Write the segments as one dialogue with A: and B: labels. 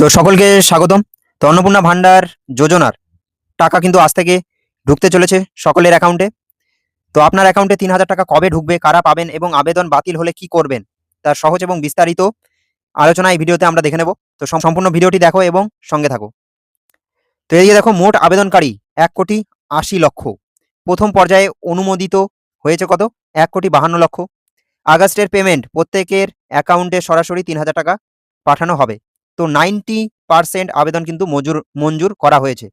A: তো সকলকে স্বাগতম। তো অন্নপূর্ণা ভান্ডার যোজনার টাকা কিন্তু আজ থেকে ঢুকতে চলেছে সকলের অ্যাকাউন্টে। তো আপনার অ্যাকাউন্টে ৩,০০০ টাকা কবে ঢুকবে, কারা পাবেন এবং আবেদন বাতিল হলে কি করবেন, তার সহজ এবং বিস্তারিত আলোচনা এই ভিডিওতে আমরা দেখে নেব। তো সম্পূর্ণ ভিডিওটি দেখো এবং সঙ্গে থাকো। তো এই যে দেখো, মোট আবেদনকারী ১,৮০,০০,০০০। প্রথম পর্যায়ে অনুমোদিত হয়েছে কত? ১,৫২,০০,০০০। আগস্টের পেমেন্ট প্রত্যেকের অ্যাকাউন্টে সরাসরি ৩,০০০ টাকা পাঠানো হবে। তো 90% আবেদন কিন্তু মঞ্জুর করা হয়েছে।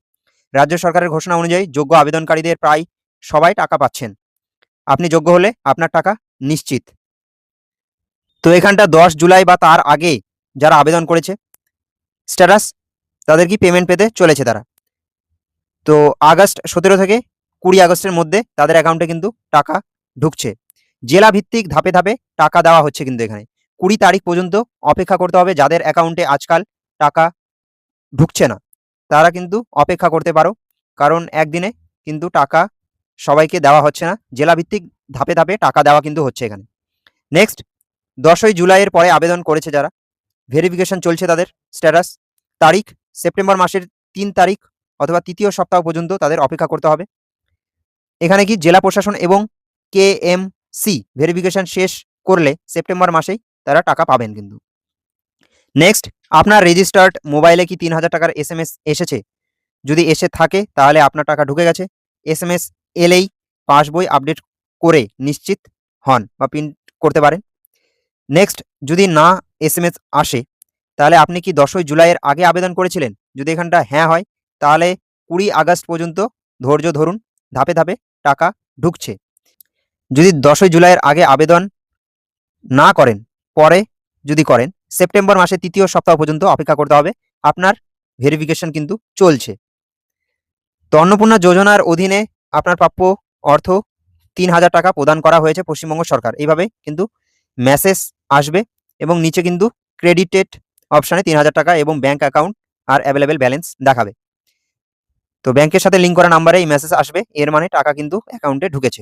A: রাজ্য সরকারের ঘোষণা অনুযায়ী যোগ্য আবেদনকারীদের প্রায় সবাই টাকা পাচ্ছেন। আপনি যোগ্য হলে আপনার টাকা নিশ্চিত। তো এখানটা 10 জুলাই বা তার আগে যারা আবেদন করেছে স্ট্যাটাস, তাদের কি পেমেন্ট পেতে চলেছে তারা। তো আগস্ট 17 থেকে 20 আগস্টের মধ্যে তাদের অ্যাকাউন্টে কিন্তু টাকা ঢুকছে। জেলা ভিত্তিক ধাপে ধাপে টাকা দেওয়া হচ্ছে কিন্তু এখানে। 20 তারিখ পর্যন্ত অপেক্ষা করতে হবে। যাদের অ্যাকাউন্টে আজকাল টাকা ঢুকছে না তারা কিন্তু অপেক্ষা করতে পারো, কারণ একদিনে কিন্তু টাকা সবাইকে দেওয়া হচ্ছে না। জেলাভিত্তিক ধাপে ধাপে টাকা দেওয়া কিন্তু হচ্ছে এখানে। নেক্সট, 10ই জুলাইয়ের পরে আবেদন করেছে যারা, ভেরিফিকেশন চলছে তাদের স্ট্যাটাস। তারিখ সেপ্টেম্বর মাসের 3 তারিখ অথবা তৃতীয় সপ্তাহ পর্যন্ত তাদের অপেক্ষা করতে হবে। এখানে কি জেলা প্রশাসন এবং কেএমসি ভেরিফিকেশন শেষ করলে সেপ্টেম্বর মাসেই তারা টাকা পাবেন কিন্তু। নেক্সট, আপনার রেজিস্টার্ড মোবাইলে কি ৩,০০০ টাকার SMS এসেছে? যদি এসে থাকে তাহলে আপনার টাকা ঢুকে গেছে। SMS এলেই পাসবই আপডেট করে নিশ্চিত হন বা প্রিন্ট করতে পারেন। নেক্সট, যদি না SMS আসে তাহলে আপনি কি 10ই জুলাইয়ের আগে আবেদন করেছিলেন? যদি এখানটা হ্যাঁ হয় তাহলে 20 আগস্ট পর্যন্ত ধৈর্য ধরুন, ধাপে ধাপে টাকা ঢুকছে। যদি 10ই জুলাইয়ের আগে আবেদন না করেন, পরে যদি করেন, সেপ্টেম্বর মাসের তৃতীয় সপ্তাহ পর্যন্ত অপেক্ষা করতে হবে। আপনার ভেরিফিকেশন কিন্তু চলছে। তো অন্নপূর্ণা যোজনার অধীনে আপনার প্রাপ্য অর্থ ৩,০০০ টাকা প্রদান করা হয়েছে পশ্চিমবঙ্গ সরকার। এইভাবে কিন্তু মেসেজ আসবে এবং নিচে কিন্তু ক্রেডিটেড অপশানে ৩,০০০ টাকা এবং ব্যাঙ্ক অ্যাকাউন্ট আর অ্যাভেলেবেল ব্যালেন্স দেখাবে। তো ব্যাংকের সাথে লিঙ্ক করা নাম্বারে এই মেসেজ আসবে, এর মানে টাকা কিন্তু অ্যাকাউন্টে ঢুকেছে।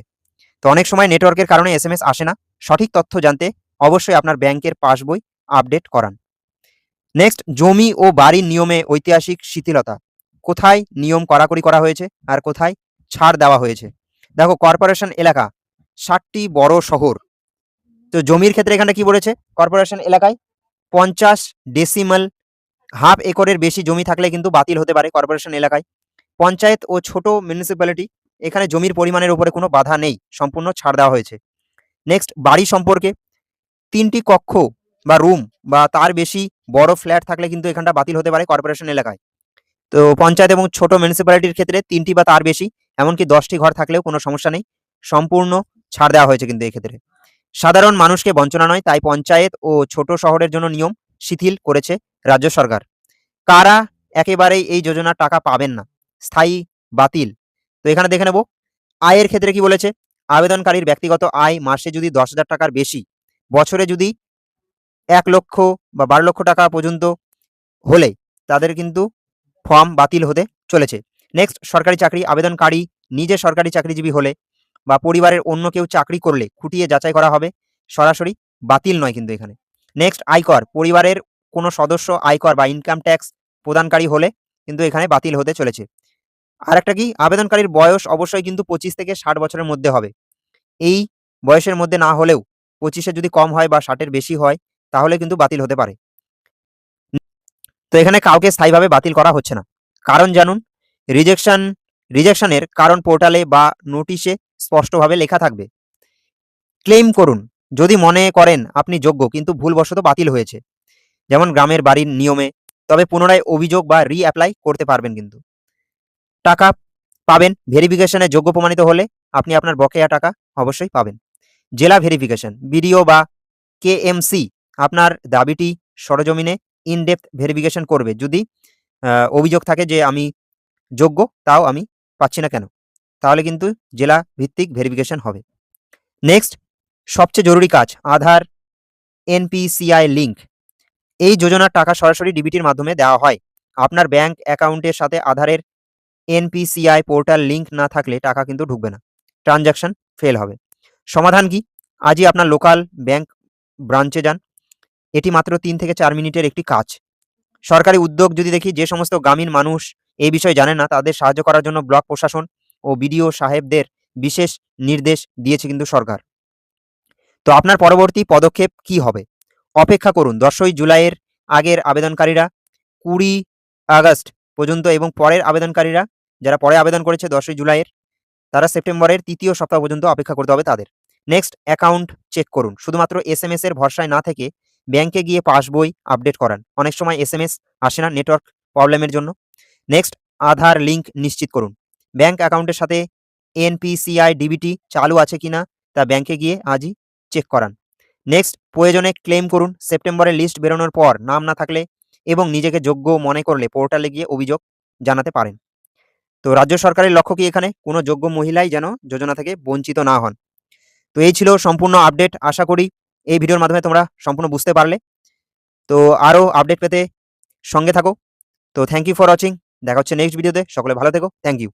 A: তো অনেক সময় নেটওয়ার্কের কারণে SMS আসে না। সঠিক তথ্য জানতে অবশ্যই আপনার ব্যাংকের পাসবই আপডেট করান। নেক্সট, জমি ও বাড়ির নিয়মে ঐতিহাসিক শিথিলতা। কোথায় নিয়ম কড়াকড়ি করা হয়েছে আর কোথায় ছাড় দেওয়া হয়েছে? দেখো, কর্পোরেশন এলাকা 60টি বড় শহর। তো জমির ক্ষেত্রে এখানে কি বলেছে? কর্পোরেশন এলাকায় 50 ডেসিমাল হাফ একরের বেশি জমি থাকলে কিন্তু বাতিল হতে পারে কর্পোরেশন এলাকায়। পঞ্চায়েত ও ছোট মিউনিসিপ্যালিটি, এখানে জমির পরিমাণের উপরে কোনো বাধা নেই, সম্পূর্ণ ছাড় দেওয়া হয়েছে। নেক্সট, বাড়ি সম্পর্কে 3টি কক্ষ বা রুম বা তার বেশি বড় ফ্ল্যাট থাকলে কিন্তু এখানটা বাতিল হতে পারে কর্পোরেশন এলাকায়। তো পঞ্চায়েত এবং ছোট মিউনিসিপ্যালিটির ক্ষেত্রে 3টি বা তার বেশি, এমনকি 10টি ঘর থাকলেও কোনো সমস্যা নেই, সম্পূর্ণ ছাড় দেওয়া হয়েছে কিন্তু এক্ষেত্রে। সাধারণ মানুষকে বঞ্চনা নয়, তাই পঞ্চায়েত ও ছোট শহরের জন্য নিয়ম শিথিল করেছে রাজ্য সরকার। কারা একেবারেই এই যোজনার টাকা পাবেন না? স্থায়ী বাতিল। তো এখানে দেখে নেব আয়ের ক্ষেত্রে কি বলেছে। আবেদনকারীর ব্যক্তিগত আয় মাসে যদি 10,০০০ টাকার বেশি, বছরে যদি 1 লক্ষ বা 12 লক্ষ টাকা পর্যন্ত হলে তাদের কিন্তু ফর্ম বাতিল হতে চলেছে। নেক্সট, সরকারি চাকরি। আবেদনকারী নিজে সরকারি চাকরিজীবী হলে বা পরিবারের অন্য কেউ চাকরি করলে খুঁটিয়ে যাচাই করা হবে, সরাসরি বাতিল নয় কিন্তু এখানে। নেক্সট, আয়কর। পরিবারের কোনো সদস্য আয়কর বা ইনকাম ট্যাক্স প্রদানকারী হলে কিন্তু এখানে বাতিল হতে চলেছে। আরেকটা কি, আবেদনকারীর বয়স অবশ্যই কিন্তু 25 থেকে 60 বছরের মধ্যে হবে। এই বয়সের মধ্যে না হলেও 25 যদি কম হয় বা 60 বেশি হয় তাহলে কিন্তু বাতিল হতে পারে। তো এখানে কাউকে স্থায়ীভাবে বাতিল করা হচ্ছে না। কারণ জানুন, রিজেকশনের কারণ পোর্টালে বা নোটিশে স্পষ্টভাবে লেখা থাকবে। ক্লেম করুন যদি মনে করেন আপনি যোগ্য কিন্তু ভুলবশত বাতিল হয়েছে, যেমন গ্রামের বাড়ির নিয়মে। তবে পুনরায় অভিযোগ বা অ্যাপ্লাই করতে পারবেন কিন্তু। টাকা পাবেন ভেরিফিকেশনে যোগ্য প্রমাণিত হলে আপনি আপনার বকেয়া টাকা অবশ্যই পাবেন। জেলা ভেরিফিকেশন, বিডিও বা কেএমসি আপনার দাবিটি সরজমিনে ইনডেপথ ভেরিফিকেশন করবে। যদি অভিযোগ থাকে যে আমি যোগ্য তাও আমি পাচ্ছি না কেন, তাহলে কিন্তু জেলা ভিত্তিক ভেরিফিকেশন হবে। নেক্সট, সবচেয়ে জরুরি কাজ, আধার এনপিসিআই লিঙ্ক। এই যোজনার টাকা সরাসরি ডিবিটির মাধ্যমে দেওয়া হয়। আপনার ব্যাংক অ্যাকাউন্টের সাথে আধারের এনপিসিআই পোর্টাল লিঙ্ক না থাকলে টাকা কিন্তু ঢুকবে না, ট্রানজাকশন ফেল হবে। সমাধান কি? আজই আপনার লোকাল ব্যাংক ব্রাঞ্চে যান। এটি মাত্র 3 থেকে 4 মিনিটের একটি কাজ। সরকারি উদ্যোগ যদি দেখি, যে সমস্ত গ্রামীণ মানুষ এই বিষয়ে জানে না তাদের সাহায্য করার জন্য ব্লক প্রশাসন ও বিডিও সাহেবদের বিশেষ নির্দেশ দিয়েছে কিন্তু সরকার। তো আপনার পরবর্তী পদক্ষেপ কি হবে? অপেক্ষা করুন 10ই জুলাইয়ের আগের আবেদনকারীরা 20 আগস্ট পর্যন্ত এবং পরের আবেদনকারীরা যারা পরে আবেদন করেছে 10ই জুলাইয়ের, তারা সেপ্টেম্বরের 3য় সপ্তাহ পর্যন্ত অপেক্ষা করতে হবে তাদের। নেক্সট, অ্যাকাউন্ট চেক করুন। শুধুমাত্র এসএমএস এর ভরসায় না থেকে ব্যাংকে গিয়ে পাসবই আপডেট করান। অনেক সময় এসএমএস আসে না নেটওয়ার্ক প্রবলেমের জন্য। নেক্সট, আধার লিঙ্ক নিশ্চিত করুন। ব্যাংক অ্যাকাউন্টের সাথে এনপিসিআই ডিবিটি চালু আছে কিনা তা ব্যাংকে গিয়ে আজই চেক করান। নেক্সট, প্রয়োজনে ক্লেম করুন। সেপ্টেম্বরের লিস্ট বেরোনোর পর নাম না থাকলে এবং নিজেকে যোগ্য মনে করলে পোর্টালে গিয়ে অভিযোগ জানাতে পারেন। তো রাজ্য সরকারের লক্ষ্য কি এখানে? কোনো যোগ্য মহিলাই যেন যোজনা থেকে বঞ্চিত না হন। তো এই ছিল সম্পূর্ণ আপডেট। আশা করি এই ভিডিওর মাধ্যমে তোমরা সম্পূর্ণ বুঝতে পারলে। তো আরও আপডেট পেতে সঙ্গে থাকো। তো থ্যাংক ইউ ফর ওয়াচিং। দেখা হচ্ছে নেক্সট ভিডিওতে। সকলে ভালো থেকো। Thank you.